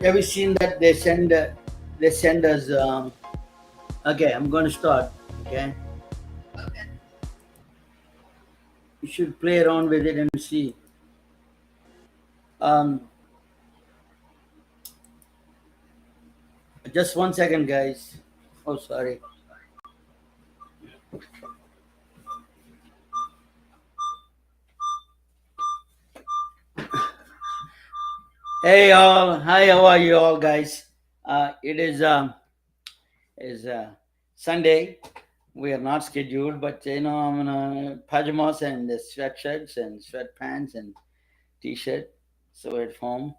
Have you seen that they send us? Okay, I'm going to start. Okay, you should play around with it and see. Um, just 1 second, guys. Oh, sorry. Hey, all. Hi, how are you all, guys? It is Sunday. We are not scheduled, but I'm in pajamas and sweatshirts and sweatpants and t-shirt, so at home,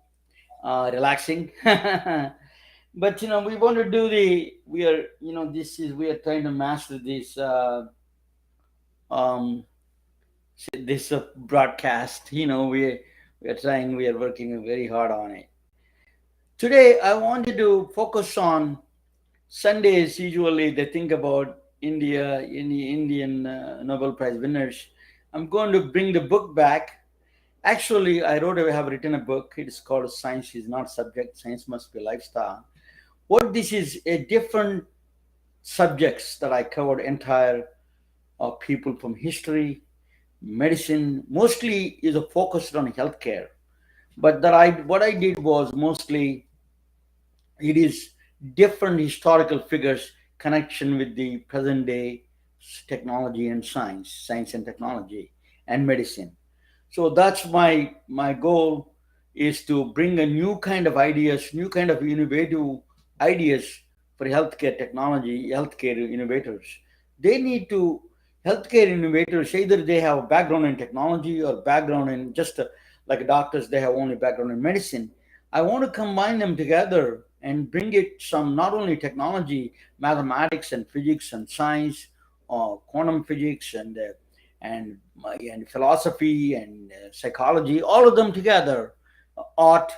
relaxing. But we want to do the we are this is we are trying to master um this broadcast. We are working very hard on it. Today I wanted to focus on Sundays. Usually they think about India, Indian Nobel Prize winners. I'm going to bring the book back. Actually, I have written a book. It is called Science is Not Subject, Science Must Be Lifestyle. What this is a different subjects that I covered entire people from history, medicine, mostly is a focused on healthcare. But that I what I did was mostly it is different historical figures connection with the present day technology and science and technology and medicine. So that's my goal is to bring a new kind of ideas, new kind of innovative ideas for healthcare technology, healthcare innovators. They need to Healthcare innovators either they have a background in technology or background in just like doctors they have only background in medicine. I want to combine them together and bring it some not only technology, mathematics and physics and science, quantum physics and philosophy and psychology, all of them together, art.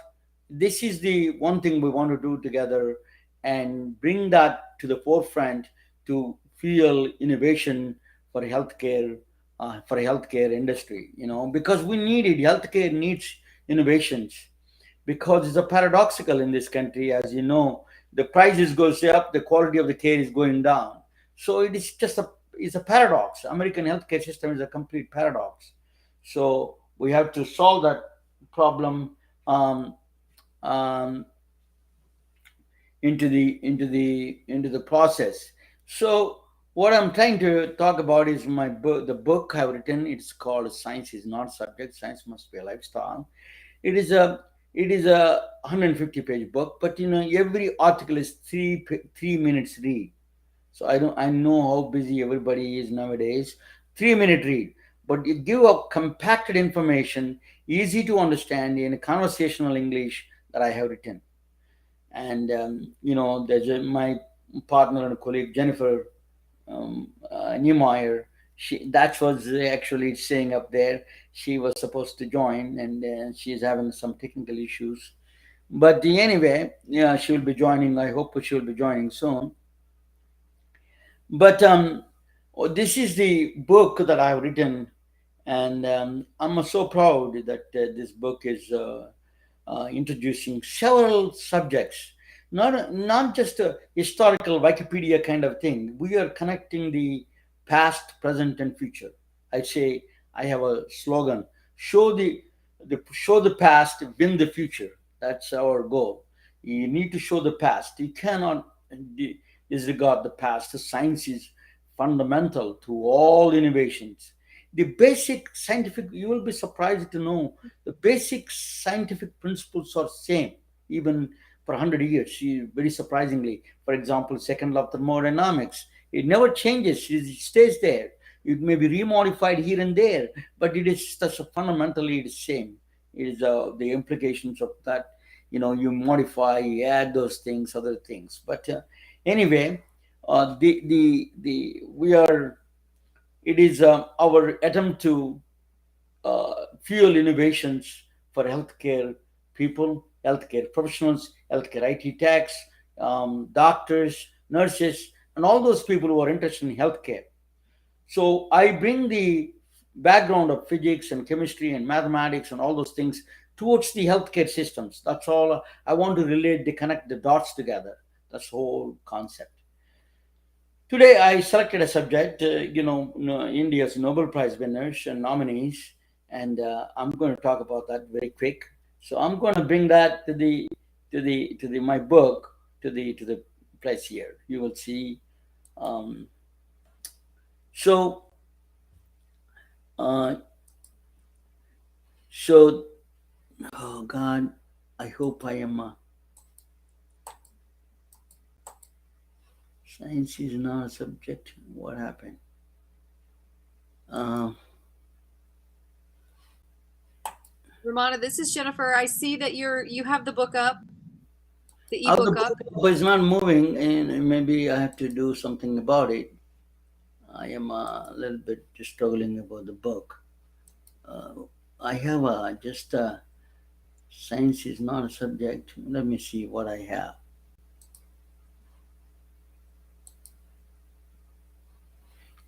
This is the one thing we want to do together and bring that to the forefront to fuel innovation for healthcare industry. Because we need it. Healthcare needs innovations because it's a paradoxical in this country, as you know, the prices goes up, the quality of the care is going down. So it's a paradox. American healthcare system is a complete paradox. So we have to solve that problem, um, um, into the process. So what I'm trying to talk about is my book. The book I've written. It's called "Science is Not Subject. Science Must Be a Lifestyle." It is a 150-page book, but every article is 3 minutes read. So I know how busy everybody is nowadays. 3 minute read, but it give a compacted information, easy to understand in conversational English that I have written. And my partner and colleague Jennifer Niemeyer. That was actually saying up there. She was supposed to join, and she's having some technical issues. But anyway, yeah, she'll be joining. I hope she'll be joining soon. But this is the book that I've written, and I'm so proud that this book is introducing several subjects, not just a historical Wikipedia kind of thing. We are connecting the past, present, and future. I say I have a slogan: show the past, win the future. That's our goal. You need to show the past. You cannot disregard the past. The science is fundamental to all innovations. The basic scientific, you will be surprised to know the basic scientific principles are same even for 100 years. Very surprisingly, for example, second law of thermodynamics, it never changes. It stays there. It may be remodified here and there, but it is just fundamentally the same. It is the implications of that. You modify, you add those things, other things. But anyway, the we are. It is our attempt to fuel innovations for healthcare people, healthcare professionals, healthcare IT techs, doctors, nurses, and all those people who are interested in healthcare. So I bring the background of physics and chemistry and mathematics and all those things towards the healthcare systems. That's all I want to relate, they connect the dots together. That's the whole concept. Today, I selected a subject, India's Nobel Prize winners and nominees, and I'm going to talk about that very quick. So I'm going to bring that to the my book to the place here. You will see. Um, so uh, so oh God, I hope I am. Science is not a subject. What happened? Uh, Ramona, this is Jennifer. I see that you have the book up, the how the ebook up. book is not moving, and maybe I have to do something about it. I am a little bit struggling about the book. Uh, I have just science is not a subject. Let me see what I have.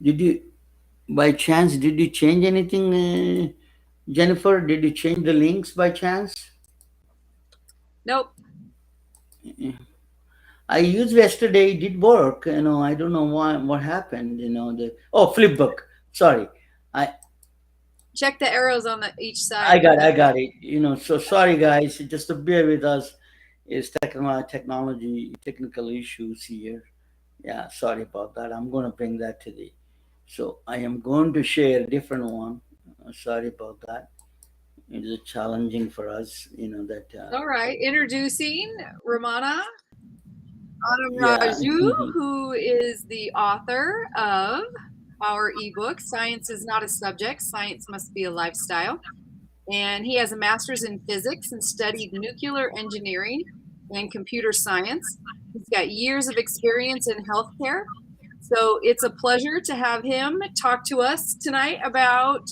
Did you, by chance, did you change anything, Jennifer? Did you change the links by chance? Nope. I used yesterday. It did work. I don't know why. What happened? Flipbook. Sorry, I Check the arrows on each I side. got I got it. So sorry guys, just to bear with us. Is technical issues here. Yeah, sorry about that. I'm going to bring that to the. So I am going to share a different one. Sorry about that. It is challenging for us. That. All right. Introducing Ramana Yeah. Anamraju, who is the author of our ebook, Science is Not a Subject, Science Must Be a Lifestyle. And he has a master's in physics and studied nuclear engineering and computer science. He's got years of experience in healthcare. So it's a pleasure to have him talk to us tonight about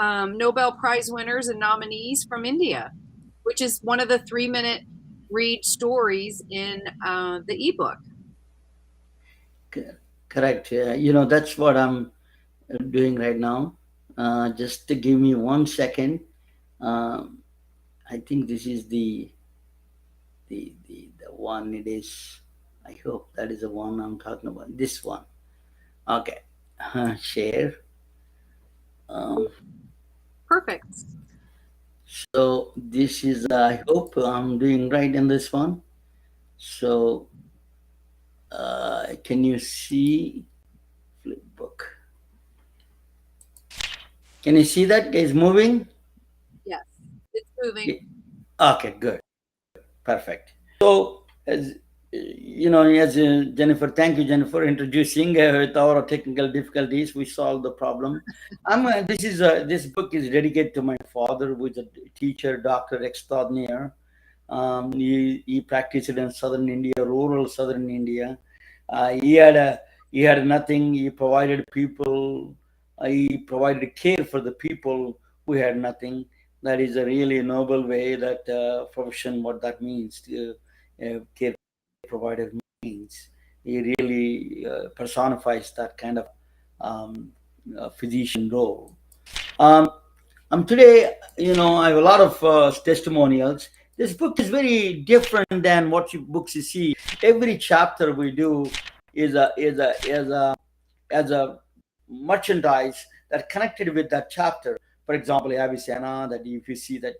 Nobel Prize winners and nominees from India, which is one of the 3-minute read stories in the ebook. Correct. Yeah. That's what I'm doing right now. Just to give me 1 second. Um, I think this is the one it is. I hope that is the one I'm talking about. This one. Okay. Share. Um, Perfect. so this is. I hope I'm doing right in this one. So can you see Flipbook? Can you see that is moving? Yes, it's moving. Ye- Okay, good, perfect. So as Jennifer, thank you, Jennifer, introducing with our technical difficulties, we solved the problem. This book is dedicated to my father, who is a teacher, doctor extraordinaire. He practiced in southern India, rural southern India. He had nothing. He provided people. He provided care for the people who had nothing. That is a really noble way that profession. What that means, care provider means. He really personifies that kind of um, physician role. Um, today, I have a lot of testimonials. This book is very different than what books you see. Every chapter we do is a merchandise that connected with that chapter. For example, Avicenna, that if you see that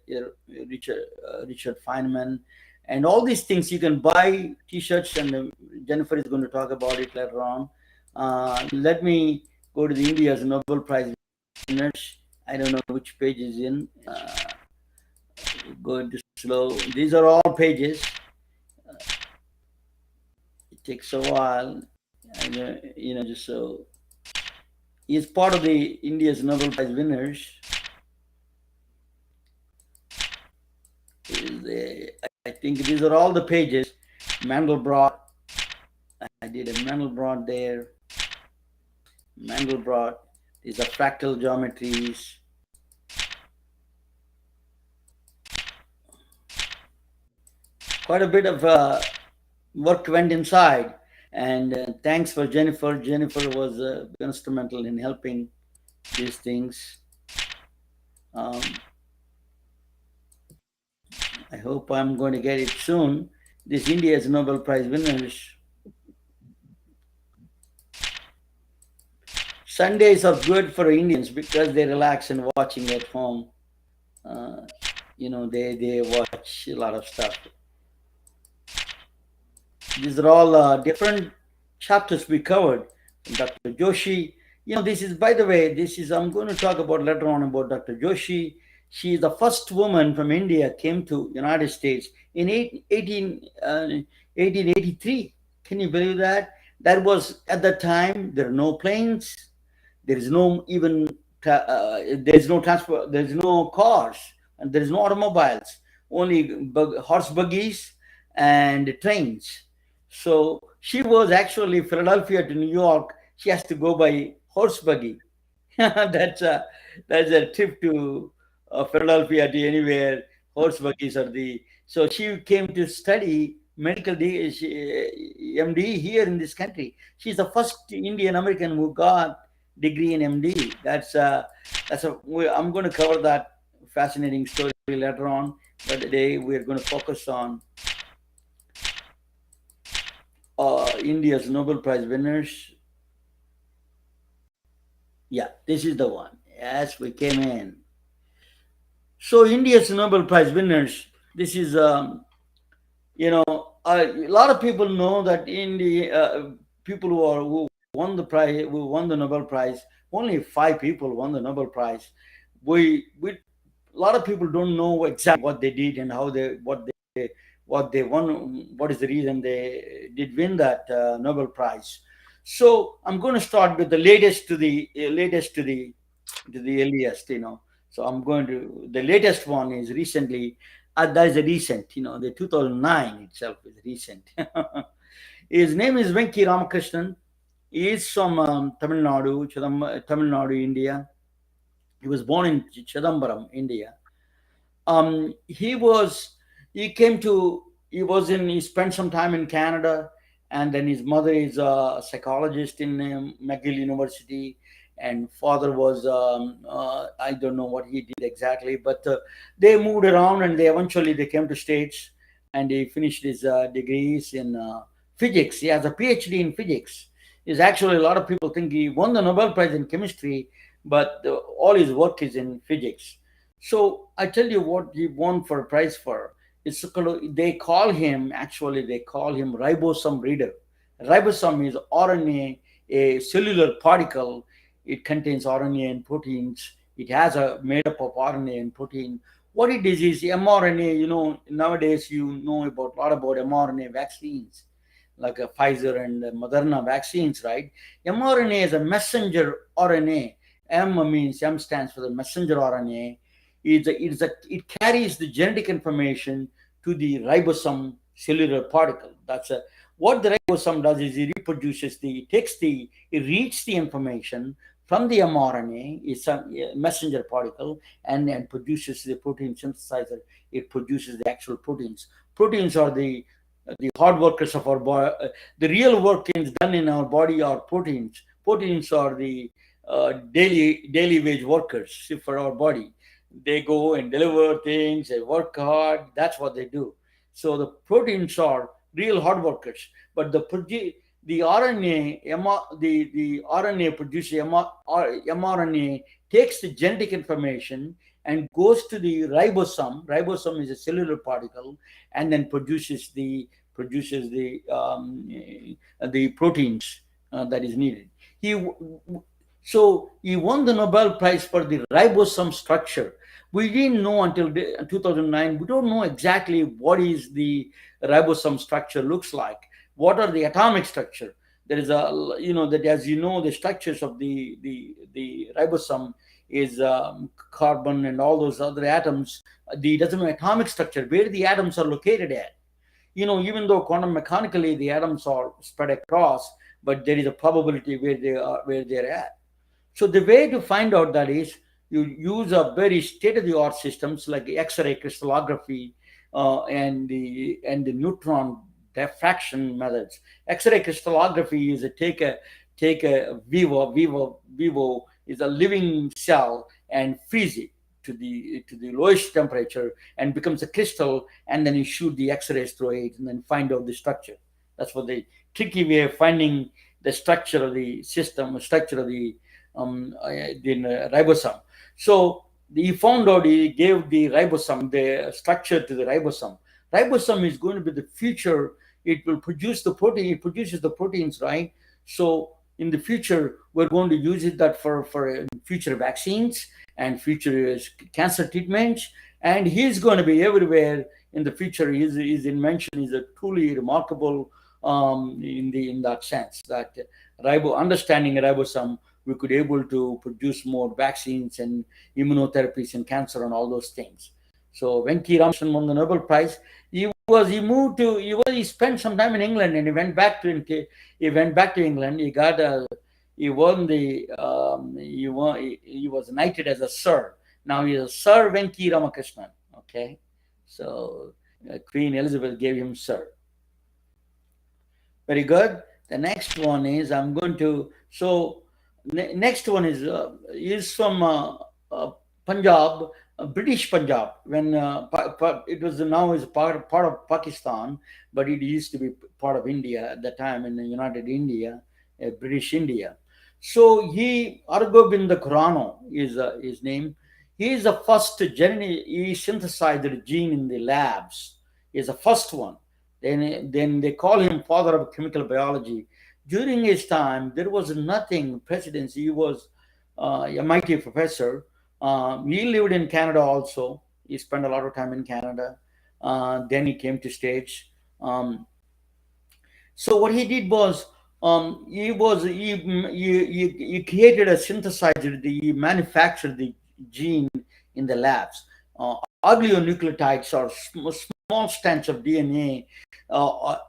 Richard Feynman, and all these things you can buy T-shirts, and Jennifer is going to talk about it later on. Let me go to the India's Nobel Prize winners. I don't know which page is in. Going to slow. These are all pages. It takes a while. Just so he's part of the India's Nobel Prize winners. I think these are all the pages. Mandelbrot. I did a Mandelbrot there. Mandelbrot. These are fractal geometries. Quite a bit of work went inside. And thanks for Jennifer. Jennifer was instrumental in helping these things. Um, I hope I'm going to get it soon. This India's Nobel Prize winners. Sundays are good for Indians because they relax and watching at home. Uh, they watch a lot of stuff. These are all different chapters we covered. Dr. Joshi, this is, by the way, this is, I'm going to talk about later on about Dr. Joshi. She is the first woman from India came to United States in 1883. Can you believe that? That was at the time there are no planes, there is no even there is no transport, there is no cars, and there is no automobiles, only horse buggies and trains. So she was actually Philadelphia to New York. She has to go by horse buggy. that's a that's a trip to Philadelphia to anywhere. Horse buggies are the so she came to study MD here in this country. She's the first Indian American who got degree in MD. I'm going to cover that fascinating story later on. But today we're going to focus on India's Nobel Prize winners. Yeah, this is the one. Yes, we came in. So India's Nobel Prize winners. This is a lot of people know that in the people who won the prize, who won the Nobel Prize, only five people won the Nobel Prize. We a lot of people don't know exactly what they did and how they what they won. What is the reason they did win that Nobel Prize? So I'm going to start with the latest to the earliest. So I'm going to the latest one is recently. That is a recent. The 2009 itself is recent. His name is Venki Ramakrishnan. He is from Tamil Nadu, India. He was born in Chidambaram, India. He was he came to he spent some time in Canada, and then his mother is a psychologist in McGill University, and father was I don't know what he did exactly, but they moved around and they came to States, and he finished his degrees in physics. He has a PhD in physics. Is actually a lot of people think he won the Nobel Prize in chemistry, but all his work is in physics. So I tell you what he won for a prize for. They call him ribosome reader. Ribosome is RNA, a cellular particle. It contains RNA and proteins. It has a made up of RNA and protein. What it is mRNA. Nowadays you know about a lot about mRNA vaccines, like Pfizer and Moderna vaccines, right? mRNA is a messenger RNA. M stands for the messenger RNA. It carries the genetic information to the ribosome cellular particle. What the ribosome does is it reads the information from the mRNA, is a messenger particle, and then produces the protein synthesizer. It produces the actual proteins. Proteins are the hard workers of our body. The real work is done in our body are proteins. Proteins are the daily wage workers for our body. They go and deliver things. They work hard. That's what they do. So the proteins are real hard workers. But the RNA, the RNA produces mRNA takes the genetic information and goes to the ribosome. Ribosome is a cellular particle, and then produces the proteins that is needed. He so he won the Nobel Prize for the ribosome structure. We didn't know until 2009. We don't know exactly what is the ribosome structure looks like. What are the atomic structure? There is that, as you know, the structures of the ribosome is carbon and all those other atoms. The doesn't know atomic structure where the atoms are located at. Even though quantum mechanically the atoms are spread across, but there is a probability where they're at. So the way to find out that is you use a very state-of-the-art systems like X-ray crystallography and the neutron diffraction methods. X-ray crystallography is take a vivo is a living cell and freeze it. to the lowest temperature and becomes a crystal, and then you shoot the X-rays through it and then find out the structure. That's what the tricky way of finding the structure of the system, the structure of the ribosome. So he found out, he gave the ribosome the structure to the ribosome. Ribosome is going to be the future. It will produce the protein. It produces the proteins, right? So in the future, we're going to use it that for future vaccines and future cancer treatments. And he's going to be everywhere in the future. His invention is a truly remarkable, in that sense that understanding ribosome, we could able to produce more vaccines and immunotherapies and cancer and all those things. So Venki Ramakrishnan won the Nobel Prize. He spent some time in England, and he went back to England. He won the he was knighted as a sir. Now he is Sir Venki Ramakrishnan. Okay, so Queen Elizabeth gave him sir. Very good. The next one is I'm going to so next one is from Punjab, British Punjab. When it was now is part of Pakistan, but it used to be part of India at the time in the United India, British India. So Argobind Khurana is his name. He is the first he synthesized the gene in the labs. He is the first one. Then they call him father of chemical biology. During his time, there was nothing presidency. He was MIT professor. He lived in Canada also. He spent a lot of time in Canada. Then he came to States. Um, so what he did was he created a synthesizer. He manufactured the gene in the labs. Oligonucleotides are small strands of DNA,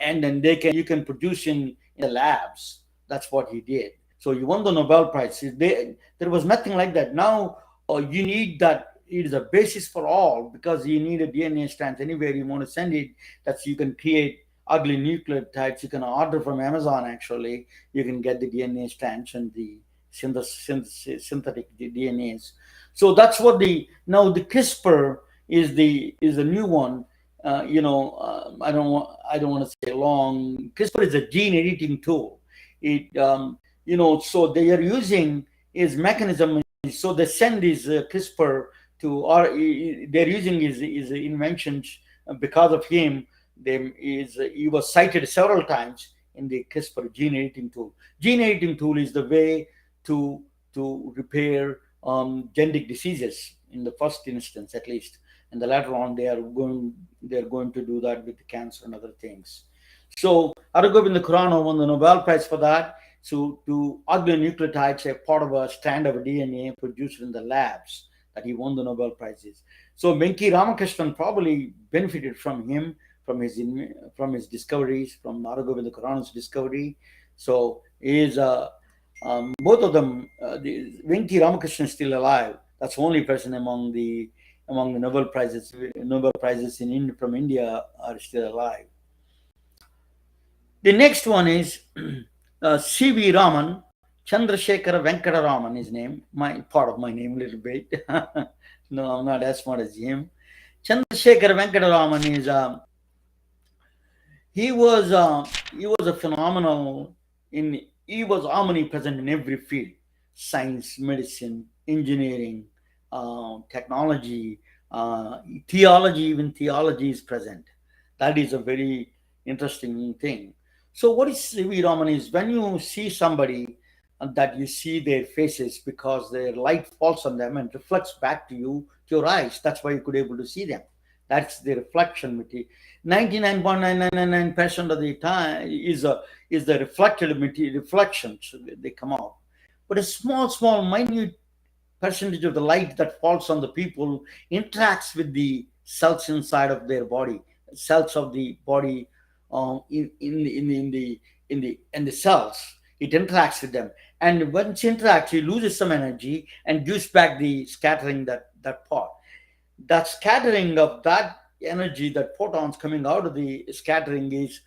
and then you can produce in the labs. That's what he did. So he won the Nobel Prize. There was nothing like that. Now you need that. It is a basis for all because you need a DNA strand anywhere you want to send it. That's you can create ugly nucleotides. You can order from Amazon. Actually, you can get the DNA strands and the synthetic DNAs. So that's what now the CRISPR is a new one. I don't want to say long. CRISPR is a gene editing tool. It so they are using is mechanism. So they send this CRISPR to, or they're using his inventions because of him. He was cited several times in the CRISPR gene editing tool. Gene editing tool is the way to repair genetic diseases in the first instance, at least, and the later on they're going to do that with the cancer and other things. So Aragobind Khurana won the Nobel Prize for that. So to oligonucleotides are part of a strand of DNA produced in the labs that he won the Nobel Prizes. So Venki Ramakrishnan probably benefited from him, from his discoveries, from Aragobind Khurana's discovery. So he is both of them. Venki Ramakrishnan is still alive. That's the only person among the Nobel Prizes from India are still alive. The next one is C.V. Raman, Chandrasekhara Venkata Raman, his name, my part of my name a little bit. No, I'm not as smart as him. Chandrasekhara Venkata Raman is he was a phenomenal he was omnipresent in every field: science, medicine, engineering, technology, theology. Even theology is present. That is a very interesting thing. So what is CV Raman is when you see somebody that you see their faces because their light falls on them and reflects back to you to your eyes. That's why you could able to see them. That's the reflection material. 99.9999% of the time is the reflected material reflections they come out. But a small, minute percentage of the light that falls on the people interacts with the cells inside of their body, cells of the body, in the cells. It interacts with them, and once it interacts, it loses some energy and gives back the scattering that part. That scattering of that energy, that photons coming out of the scattering is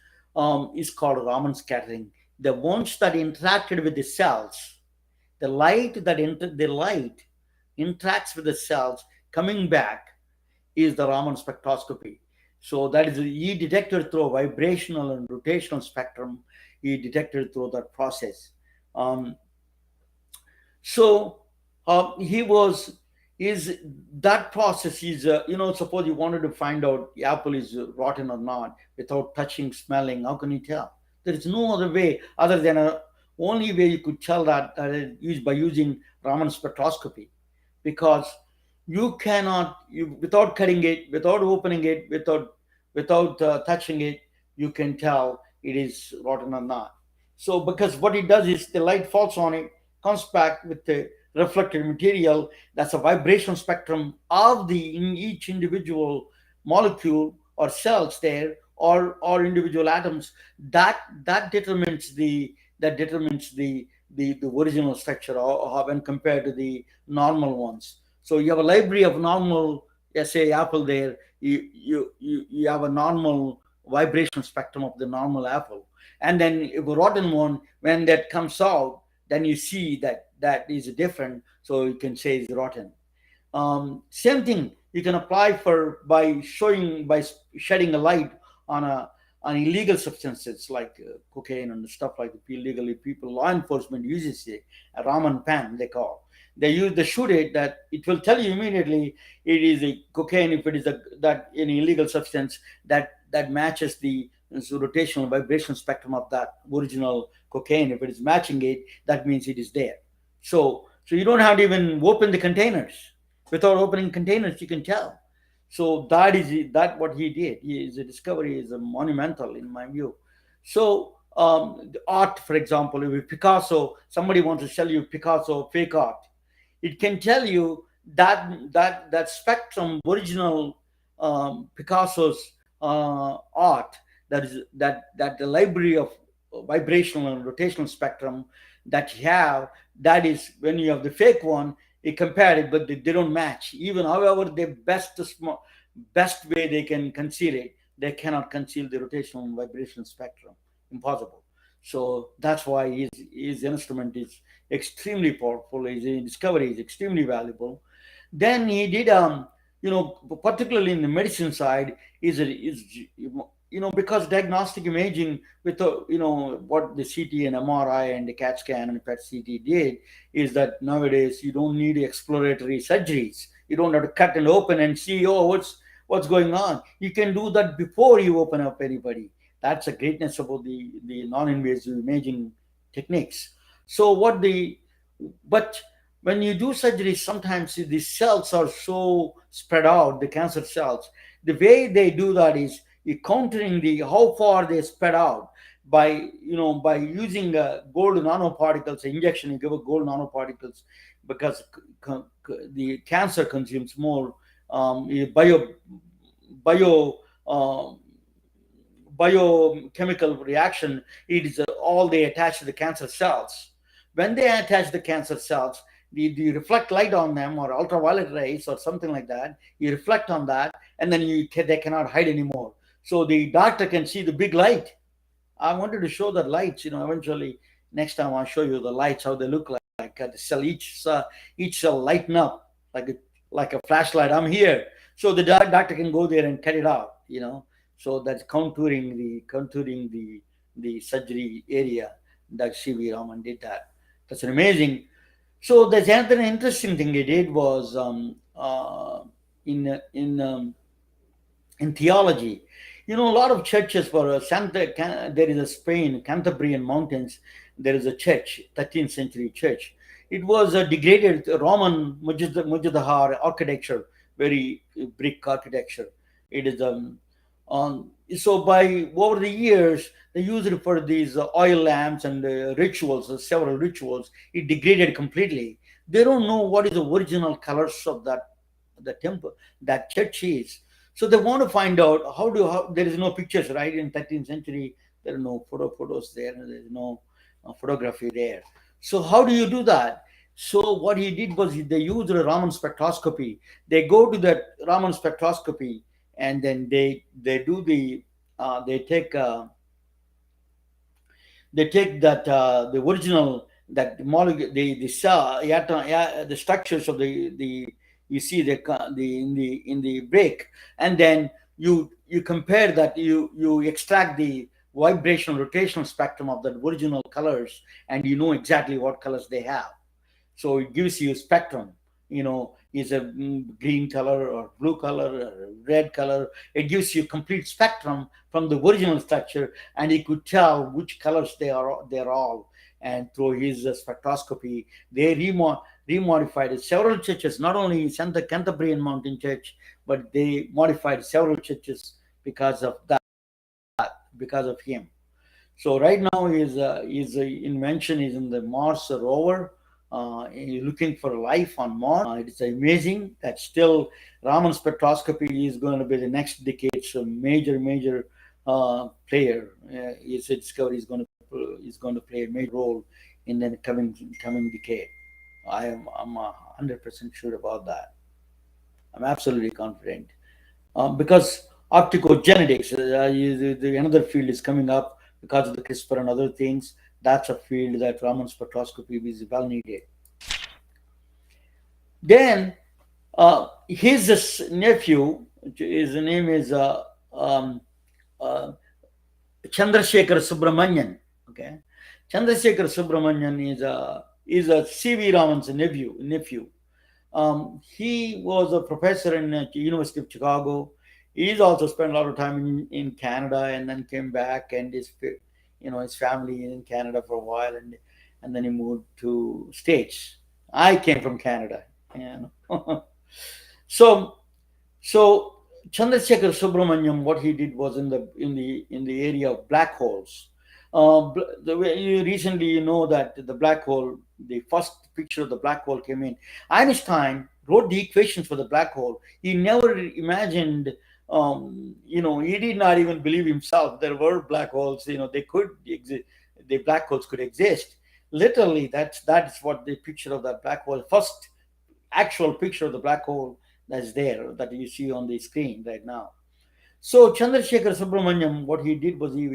called Raman scattering. The ones that interacted with the cells, the light interacts with the cells, coming back is the Raman spectroscopy. So that is he detected through vibrational and rotational spectrum. He detected through that process. Um, so he was is that process is suppose you wanted to find out the apple is rotten or not without touching, smelling. How can you tell? There is no other way other than a only way you could tell that is by using Raman spectroscopy, because you cannot you without cutting it, without opening it, without touching it, you can tell it is rotten or not. So because what it does is the light falls on it, comes back with the reflected material. That's a vibration spectrum of the in each individual molecule or cells there, or individual atoms. That determines the original structure, or when compared to the normal ones. So you have a library of normal, let's say apple there. You have a normal vibration spectrum of the normal apple, and then if a rotten one, when that comes out, then you see that is different. So you can say it's rotten. Same thing you can apply for by showing by shedding a light on a on illegal substances like cocaine and stuff like that. Illegally, people, law enforcement uses a Raman pan they call. They shoot it, that it will tell you immediately it is a cocaine if it is a that an illegal substance that matches the rotational vibration spectrum of that original cocaine. If it is matching it, that means it is there. So you don't have to even open the containers. Without opening containers, you can tell. So that what he did. His discovery is monumental in my view. So the art, for example, if Picasso, somebody wants to sell you Picasso fake art, it can tell you that spectrum, original Picasso's art, that the library of vibrational and rotational spectrum that you have, that is when you have the fake one, you compare it, but they don't match. Even however the best way they can conceal it, they cannot conceal the rotational and vibrational spectrum. Impossible. So that's why his instrument is extremely powerful. His discovery is extremely valuable. Then he did, particularly in the medicine side, is because diagnostic imaging with what the CT and MRI and the CAT scan and PET CT did is that nowadays you don't need exploratory surgeries. You don't have to cut and open and see, oh, what's going on. You can do that before you open up anybody. That's the greatness about the non-invasive imaging techniques. So but when you do surgery, sometimes the cells are so spread out, the cancer cells. The way they do that is you countering the how far they spread out by by using gold nanoparticles injection. You give a gold nanoparticles because the cancer consumes more bio um, biochemical reaction. It is all they attach to the cancer cells. When they attach the cancer cells, you reflect light on them or ultraviolet rays or something like that. You reflect on that, and then they cannot hide anymore. So the doctor can see the big light. I wanted to show the lights. Eventually, next time I'll show you the lights how they look like. The cell, each cell lighten up like a flashlight. I'm here, so the doctor can go there and cut it out. So that's contouring the surgery area. That C.V. Raman did that. That's an amazing. So there's another interesting thing he did was in in um, in theology. A lot of churches for there is a Spain, Cantabrian Mountains, there is a church, 13th century church. It was a degraded Roman Mujadhar architecture, very brick architecture. It is so by over the years they used it for these oil lamps and rituals, several rituals. It degraded completely. They don't know what is the original colors of the temple that church is. So they want to find out how there is no pictures, right? In 13th century, there are no photos there. There is no photography there. So how do you do that? So what he did was they used a Raman spectroscopy. They go to that Raman spectroscopy, and then they do they take that the original that molecule, the cell, the structures of you see the in the break, and then you compare that, you extract the vibrational rotational spectrum of the original colors, and you know exactly what colors they have. So it gives you a spectrum. Is a green color or blue color or red color. It gives you complete spectrum from the original structure, and he could tell which colors they're all. And through his spectroscopy, they remodified it. Several churches, not only Santa Cantabrian Mountain Church, but they modified several churches because of that, because of him. So right now his invention is in the Mars rover, looking for life on Mars. It's amazing that still Raman spectroscopy is going to be the next decade's major player. His discovery is going to play a major role in the coming decade. I'm 100% sure about that. I'm absolutely confident, because opticogenetics, another field is coming up because of the CRISPR and other things. That's a field that Raman spectroscopy is well needed. Then his nephew, his name is uh, Chandrasekhar Subramanian. Okay, Chandrasekhar Subramanian is a C.V. Raman's nephew. He was a professor in University of Chicago. He's also spent a lot of time in Canada, and then came back, and his family in Canada for a while, and then he moved to States. I came from Canada, you know. so so Chandrasekhar Subramaniam, what he did was in the area of black holes. The way recently, that the black hole, the first picture of the black hole came in. Einstein wrote the equations for the black hole. He never imagined. He did not even believe himself there were black holes. They could exist. The black holes could exist. Literally, that's what the picture of that black hole. First actual picture of the black hole that's there, that you see on the screen right now. So Chandrasekhar Subramaniam, what he did was he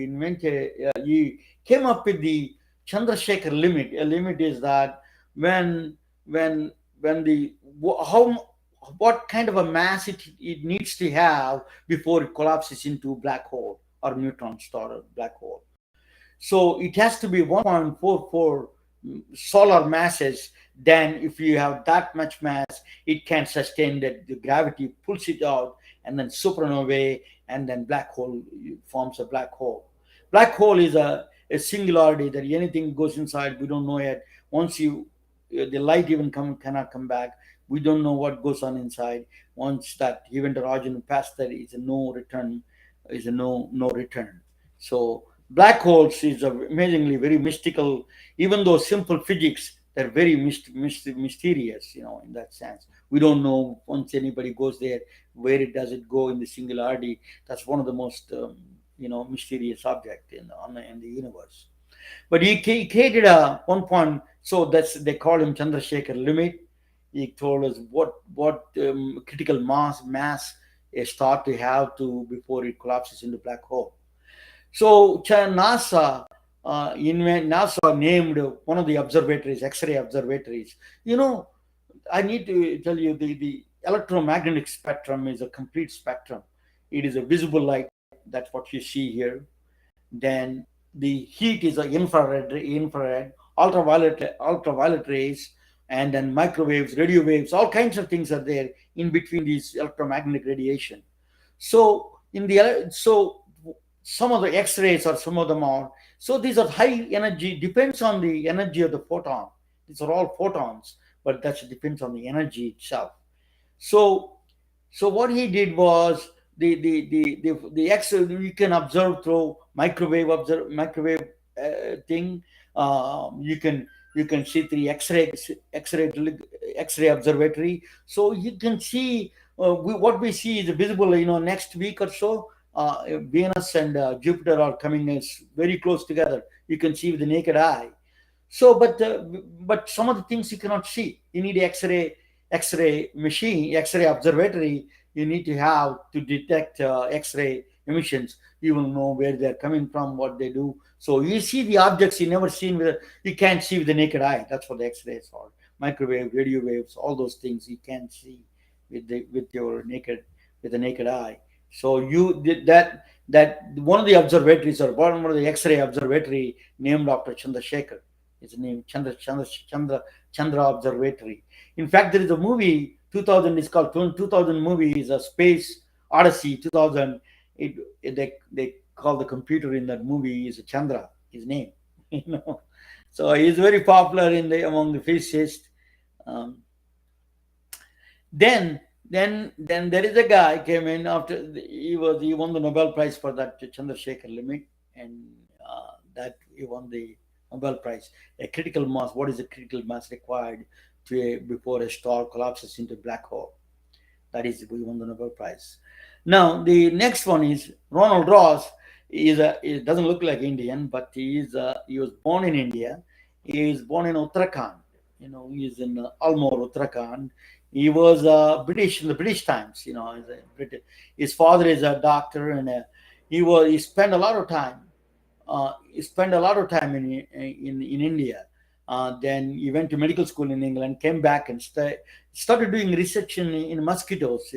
came up with the Chandrasekhar limit. A limit is that when when when the how what kind of a mass it needs to have before it collapses into black hole or neutron star or black hole. So it has to be 1.44 solar masses. Then if you have that much mass, it can sustain that the gravity pulls it out, and then supernovae, and then black hole forms a black hole. Black hole is a singularity that anything goes inside, we don't know yet. Once the light even cannot come back. We don't know what goes on inside. Once that event horizon past, that is a no return, is a no return. So black holes is amazingly very mystical. Even though simple physics, they're very mysterious, in that sense. We don't know, once anybody goes there, where it does it go in the singularity. That's one of the most mysterious object in the universe. But he created a 1 point, so that's they call him Chandrasekhar limit. He told us what critical mass a star to have to before it collapses into black hole. So NASA named one of the observatories, X-ray observatories. You know, I need to tell you, the electromagnetic spectrum is a complete spectrum. It is a visible light. That's what you see here. Then the heat is a infrared, ultraviolet rays, and then microwaves, radio waves. All kinds of things are there in between these electromagnetic radiation. So some of the X-rays, or some of them are, so these are high energy, depends on the energy of the photon. These are all photons, but that depends on the energy itself. So so what he did was, the X you can observe through microwave thing. You can see the X-ray X-ray observatory. So you can see, what we see is visible. Next week or so, Venus and Jupiter are coming is very close together. You can see with the naked eye. So, but some of the things you cannot see. You need X-ray machine, X-ray observatory. You need to have to detect X-ray emissions. You will know where they're coming from, what they do. So you see the objects you never seen you can't see with the naked eye. That's what the X-rays are. Microwave, radio waves, all those things you can't see with your naked with the naked eye. So you did that one of the observatories, or one of the X-ray observatory named after Chandrasekhar. It's named Chandra Observatory. In fact, there is a movie 2000. It's called 2000 movie. Is a Space Odyssey 2000. They call the computer in that movie is Chandra. His name, you know. So he's very popular in the among the physicists. Um, then there is a guy came in after he won the Nobel Prize for that Chandrasekhar limit, and that he won the Nobel Prize. A critical mass. What is the critical mass required before a star collapses into a black hole? That is, we won the Nobel Prize. Now the next one is Ronald Ross. He doesn't look like Indian, but he was born in India. He is born in Uttarakhand. You know, he is in Almore, Uttarakhand. He was British in the British times. You know, his father is a doctor, and he spent a lot of time he spent a lot of time in India. Then he went to medical school in England, came back and started doing research in mosquitoes.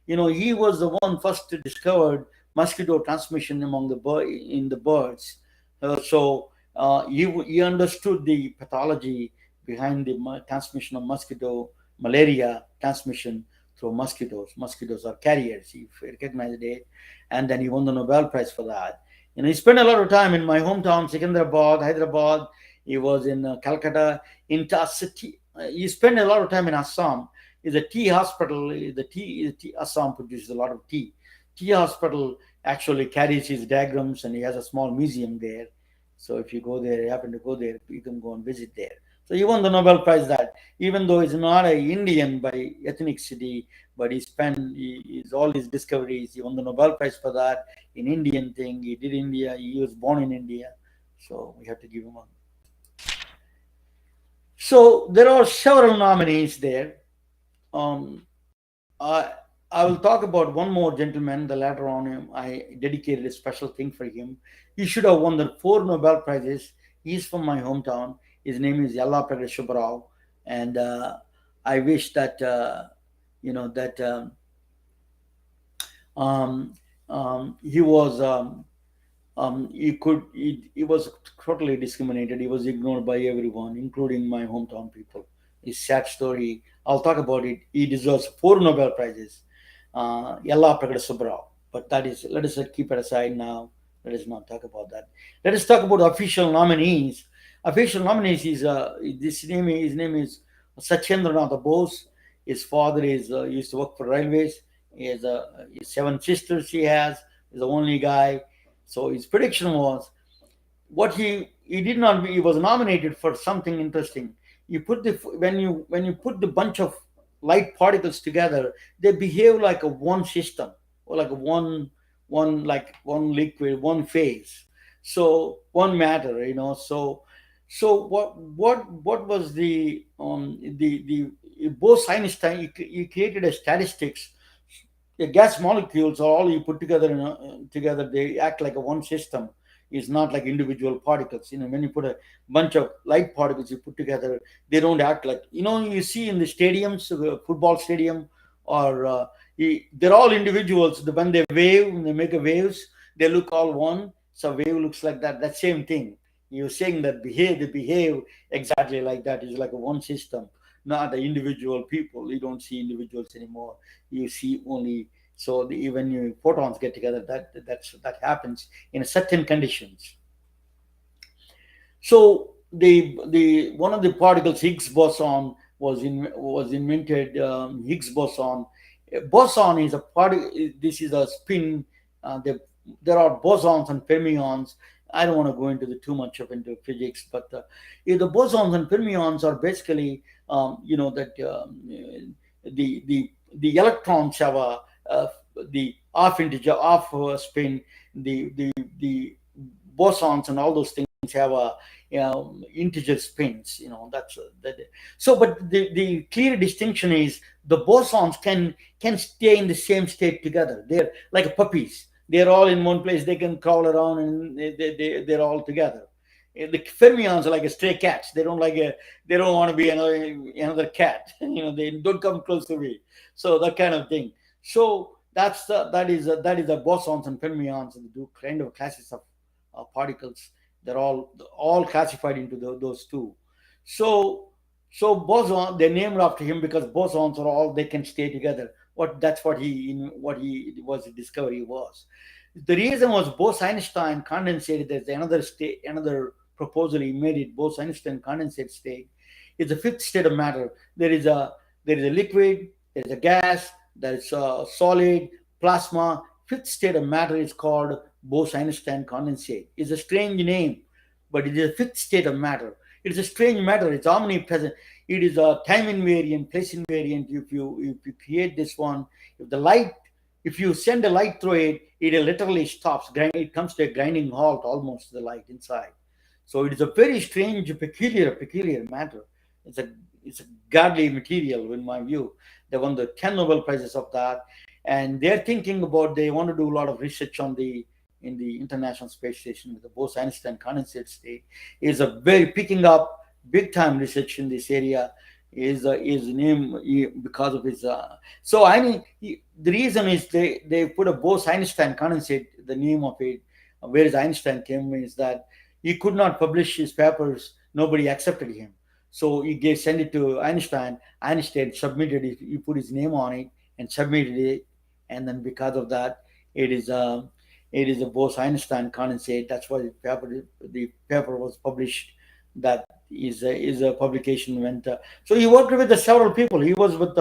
You know, he was the one first to discovered mosquito transmission among in the birds. He understood the pathology behind the transmission of malaria transmission through mosquitoes. Mosquitoes are carriers. He recognized it, and then he won the Nobel Prize for that. You know, he spent a lot of time in my hometown, Secunderabad, Hyderabad. He was in Calcutta, in city. He spent a lot of time in Assam. Is a tea hospital. Assam produces a lot of tea. Tea hospital actually carries his diagrams, and he has a small museum there. So if you go there, you happen to go there, you can go and visit there. So he won the Nobel Prize that, even though he's not a Indian by ethnicity, but he's all his discoveries. He won the Nobel Prize for that in Indian thing. He did India. He was born in India, so we have to give him one. So there are several nominees there. Um, I I will talk about one more gentleman. The later on, I dedicated a special thing for him. He should have won the four Nobel prizes. He's from my hometown. His name is Yalla Subarao, and I wish that you know that um, he was he was totally discriminated. He was ignored by everyone, including my hometown people. His sad story. I'll talk about it. He deserves four Nobel prizes. Yalla Subrao. But that is, let us keep it aside now. Let us not talk about that. Let us talk about official nominees. Official nominees is his name is Sachendranath Bose. His father is used to work for railways. He has seven sisters. He has. He's the only guy. So his prediction was, what he did not, he was nominated for something interesting. You put the when you put the bunch of light particles together, they behave like a one system, or like a one liquid, one phase. So one matter, you know. So what was the Bose Einstein, he created a statistics. The gas molecules are all you put together together, they act like a one system. It's not like individual particles. You know, when you put a bunch of light particles you put together, they don't act like, you know, you see in the stadiums, football stadium, or they're all individuals. When they wave, when they make a waves, they look all one. So wave looks like that. That same thing. You're saying that they behave exactly like that. It's like a one system, not the individual people. You don't see individuals anymore. You see only, so when you photons get together, that happens in certain conditions. So the one of the particles, Higgs boson, was invented. Higgs boson. Boson is a particle. This is a spin. There are bosons and fermions. I don't want to go into too much of into physics, but the bosons and fermions are basically, you know, that the electrons have the off integer, off spin. The bosons and all those things have a, you know, integer spins. You know, that's that. So, but the clear distinction is the bosons can stay in the same state together. They're like puppies. They're all in one place. They can crawl around, and they're all together. The fermions are like a stray cats. They don't like a, they don't want to be another cat. They don't come close to me. So that kind of thing. So that is the bosons and fermions, and do kind of classes of particles. They're all classified into those two. So boson, they named after him because bosons are all, they can stay together. That's what he in what he was his discovery was. The reason was Bose-Einstein condensate. There's another state, another proposal he made it. Bose-Einstein condensate state is the fifth state of matter. There is a liquid, there is a gas, there is a solid, plasma. Fifth state of matter is called Bose-Einstein condensate. It's a strange name, but it is a fifth state of matter. It is a strange matter. It's omnipresent. It is a time invariant, place invariant. If you create this one, if the light if you send a light through it, it literally stops. It comes to a grinding halt almost, the light inside. So it is a very strange, peculiar matter. It's a it's a godly material in my view. They won the 10 Nobel prizes of that, and they're thinking about, they want to do a lot of research on the in the International Space Station with the Bose-Einstein condensate state. Is a very picking up big time research in this area. Is name because of his so I mean, the reason is they put a Bose-Einstein condensate, the name of it, whereas Einstein came, is that he could not publish his papers. Nobody accepted him, so sent it to Einstein. Einstein submitted it. He put his name on it and submitted it, and then because of that, it is a a Bose-Einstein condensate. That's why the paper was published. That is a publication went. So he worked with several people. He was with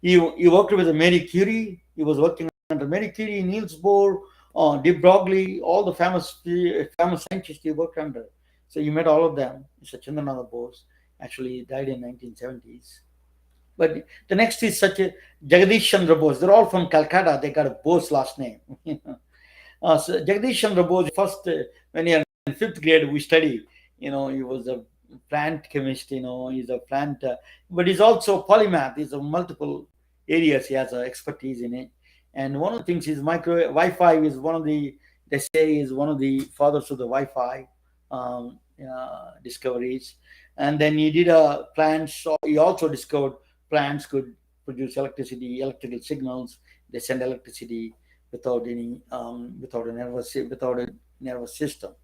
he worked with Mary Curie. He was working under Mary Curie, Niels Bohr, De Broglie, all the famous scientists he worked under. So he met all of them. Mr. Chandranatha Bose actually died in 1970s. But the next is such a Jagadish Chandra Bose. They're all from Calcutta. They got a Bose last name. So Jagadish Chandra Bose, first, when you're in fifth grade, we study. He was a plant chemist. He's a plant, but he's also polymath. He's a multiple areas. He has expertise in it. And one of the things is Wi-Fi is one of the, they say, is one of the fathers of the Wi-Fi discoveries. And then he did a plants. So he also discovered plants could produce electrical signals. They send electricity without a nervous system.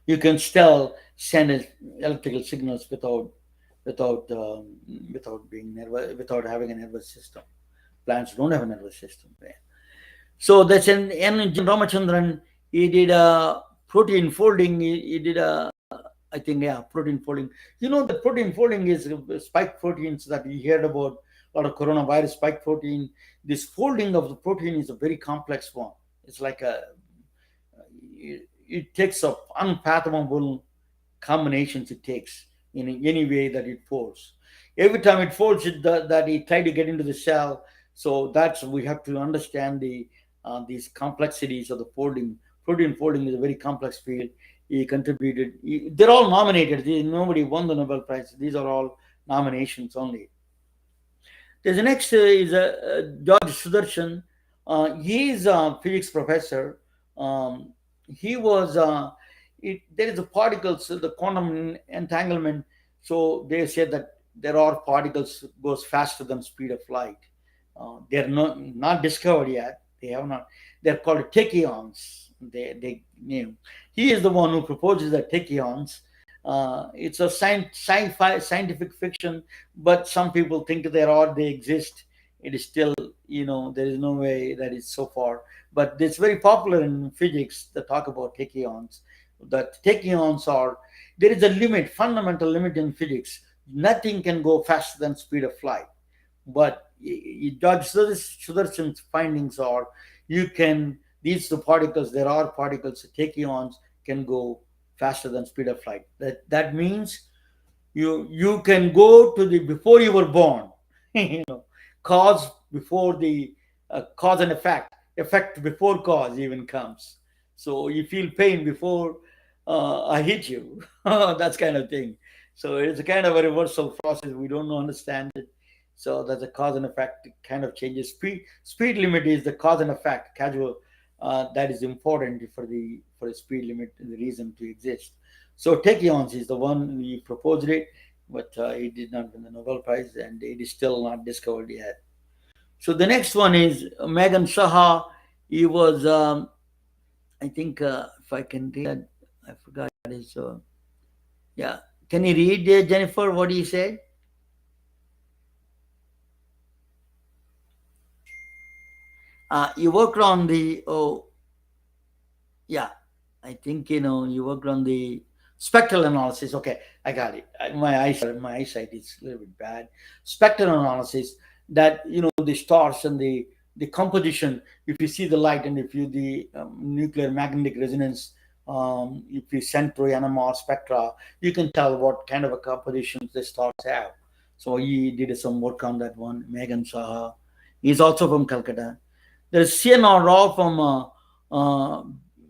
You can still send electrical signals without without having a nervous system. Plants don't have a nervous system. So that's an Ramachandran. He did a protein folding. He did a, I think, yeah, protein folding. The protein folding is spike proteins that we heard about, a lot of coronavirus spike protein. This folding of the protein is a very complex one. It's like it takes up unfathomable combinations. It takes in any way that it folds. Every time it folds, that it try to get into the cell. So that's, we have to understand these complexities of the folding. Protein folding is a very complex field. He contributed. They're all nominated. Nobody won the Nobel Prize. These are all nominations only. There's the next is George Sudarshan. He is a physics professor. Um, he was there is a particles, the quantum entanglement. So they say that there are particles goes faster than speed of light. They're not discovered yet. They have not. They're called tachyons. They name. He is the one who proposes the tachyons. It's a sci-fi scientific fiction, but some people think they exist. It is still, there is no way that it's so far, but it's very popular in physics to talk about tachyons. That tachyons are, there is a limit, fundamental limit in physics. Nothing can go faster than speed of light. But George Sudarshan's findings are, you can, these the particles, there are particles, tachyons can go faster than speed of light. That means you can go to the before you were born. you know Cause before the cause and effect before cause even comes. So you feel pain before I hit you. That's kind of thing. So it's a kind of a reversal process. We don't understand it. So that's a cause and effect kind of changes. Speed limit is the cause and effect casual. That is important for the speed limit, the reason to exist. So tachyons is the one we proposed it, but he did not win the Nobel Prize, and it is still not discovered yet. So the next one is Megan Saha. He was, I think, if I can read that, I forgot his. Yeah, can you read, Jennifer? What he said? You worked on the, oh, yeah, I think, you worked on the spectral analysis. Okay, I got it. My eyesight is a little bit bad. Spectral analysis, that the stars and the composition. If you see the light, and if you the nuclear magnetic resonance, if you send through NMR spectra, you can tell what kind of a composition the stars have. So he did some work on that one. Megan Saha. He's also from Calcutta. There's CNR Rao from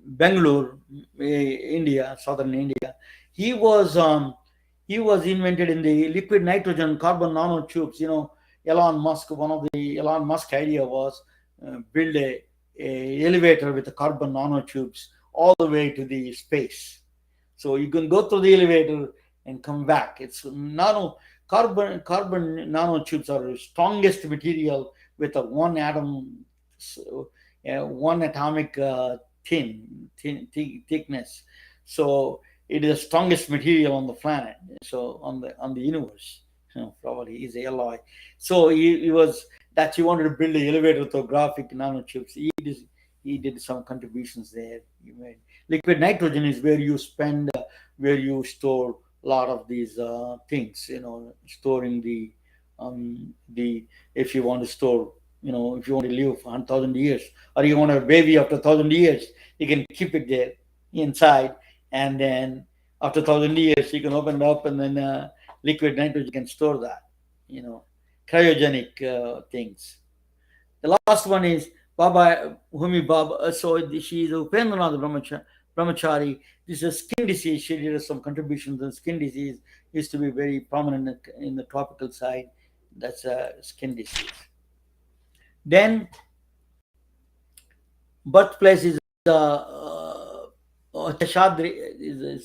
Bangalore, India, southern India. He was um, he was invented in the liquid nitrogen carbon nanotubes. Elon Musk. One of the Elon Musk idea was build a elevator with the carbon nanotubes all the way to the space. So you can go through the elevator and come back. It's carbon nanotubes are the strongest material with a one atom, so, one atomic thickness. So it is the strongest material on the planet. So on the universe, probably is a alloy. So he was that he wanted to build an elevator with graphic nanotubes. He did some contributions there. He made liquid nitrogen is where you spend, where you store a lot of these things. Storing the if you want to store, if you want to live for 1,000 years, or you want a baby after 1,000 years, you can keep it there inside, and then after 1,000 years you can open it up, and then liquid nitrogen can store that. You know, cryogenic things. The last one is Baba Humi Baba. So she is Upendranath Brahmachari. This is a skin disease. She did some contributions on skin disease. Used to be very prominent in the tropical side. That's a skin disease. Then birthplace is Seshadri.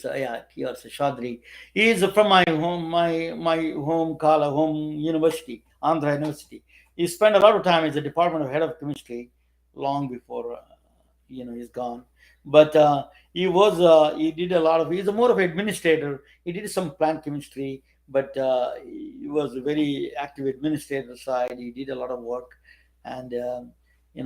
Yeah, here Seshadri. He is from my home, my home, Kala home university, Andhra University. He spent a lot of time as a department of head of chemistry, long before he's gone. But he did a lot of. He's a more of an administrator. He did some plant chemistry, but he was a very active administrator side. He did a lot of work, and he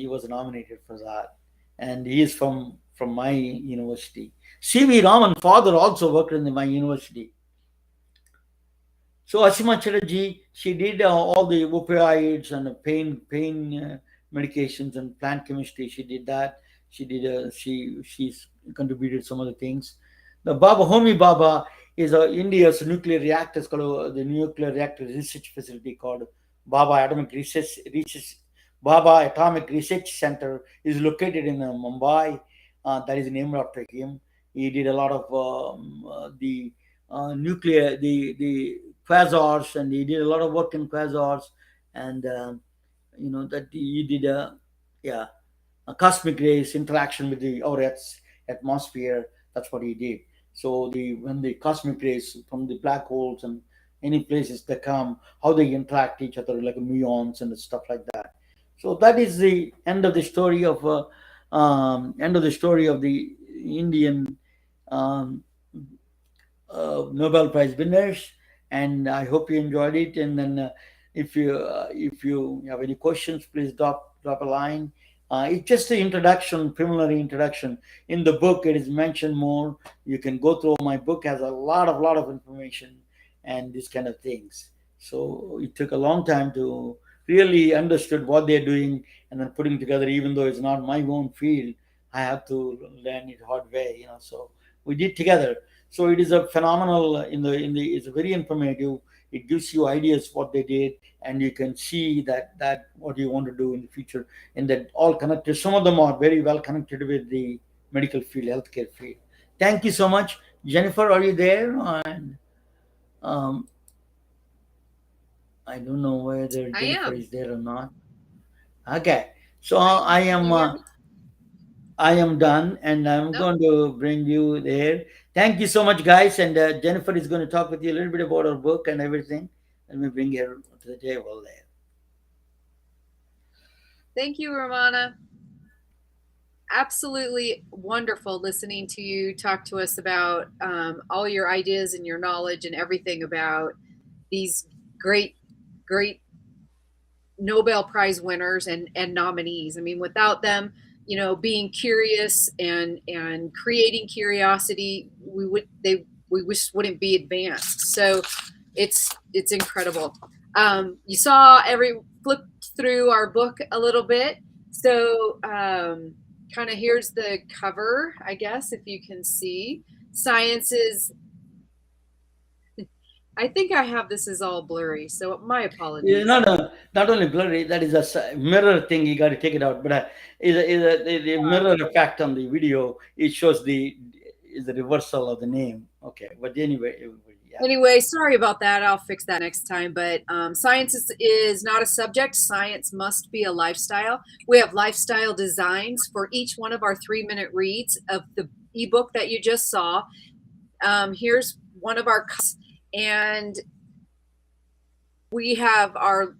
was nominated for that. And he is from my university. C.V. Raman father also worked in my university. So Asima Chatterjee, she did all the opioids and the pain medications and plant chemistry. She did that. She's contributed some other things. The Baba Homi Baba is India's nuclear reactor. It's called the nuclear reactor research facility called Baba Atomic Research Baba Atomic Research Center is located in Mumbai. That is named after him. He did a lot of the nuclear, the quasars, and he did a lot of work in quasars, and that he did yeah, a cosmic rays interaction with our atmosphere. That's what he did. So when the cosmic rays from the black holes and any places that come, how they interact each other like muons and stuff like that. So that is the end of the story of the Indian um, Nobel Prize winners, and I hope you enjoyed it. And then, if you have any questions, please drop a line. It's just the introduction, preliminary introduction. In the book, it is mentioned more. You can go through. My book has a lot of information and these kind of things. So it took a long time to really understood what they're doing, and then putting together. Even though it's not my own field, I have to learn it hard way. So we did together. So it is a phenomenal in the it's very informative. It gives you ideas what they did, and you can see that what you want to do in the future, and that all connected. Some of them are very well connected with the medical field, healthcare field. Thank you so much. Jennifer, are you there? And um, I don't know whether I Jennifer am. is there or not. Okay, so Can you hear me? I am done, and I'm Nope. going to bring you there. Thank you so much, guys. And Jennifer is going to talk with you a little bit about her book and everything. Let me bring her to the table there. Thank you, Ramana. Absolutely wonderful listening to you talk to us about all your ideas and your knowledge and everything about these great, great Nobel Prize winners and nominees. I mean, without them, being curious and creating curiosity, we wish wouldn't be advanced. So it's incredible. You saw every flip through our book a little bit. So kind of here's the cover, I guess, if you can see. Science is. I think I have this is all blurry, so my Yeah, apologies. no, no, not only blurry. That is a mirror thing. You got to take it out. But the mirror effect on the video. It shows the reversal of the name. Okay, but anyway, everybody, yeah. Anyway, sorry about that. I'll fix that next time. But science is not a subject. Science must be a lifestyle. We have lifestyle designs for each one of our 3-minute reads of the ebook that you just saw. Here's one of our, and we have our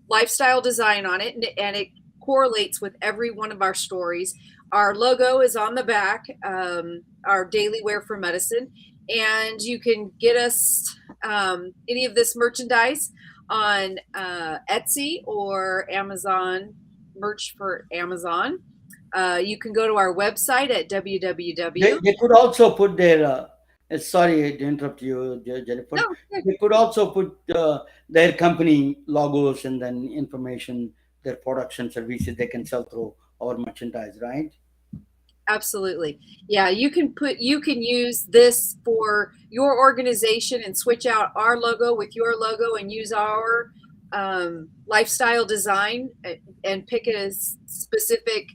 lifestyle design on it, and it correlates with every one of our stories. Our logo is on the back, our daily wear for medicine, and you can get us any of this merchandise on Etsy or Amazon merch for Amazon. You can go to our website at They, www. they could also put their. Sorry to interrupt you, Jennifer. No, They could also put their company logos and then information, their products and services they can sell through our merchandise, right? absolutely. Yeah, you can use this for your organization and switch out our logo with your logo and use our lifestyle design and pick a specific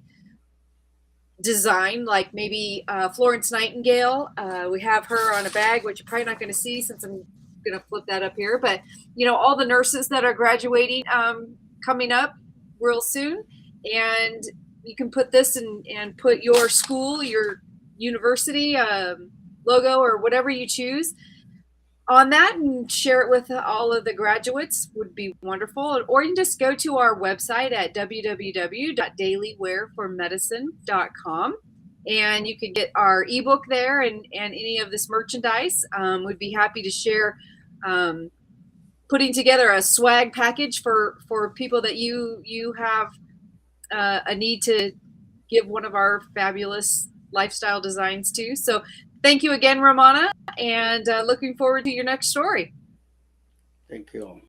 design, like maybe Florence Nightingale. We have her on a bag, which you're probably not going to see since I'm going to flip that up here. But all the nurses that are graduating coming up real soon, and you can put this and put your school, your university logo, or whatever you choose on that and share it with all of the graduates would be wonderful. Or you can just go to our website at www.dailywearformedicine.com and you can get our ebook there and any of this merchandise. We'd be happy to share putting together a swag package for people that you have a need to give one of our fabulous lifestyle designs to. So thank you again, Ramana, and looking forward to your next story. Thank you.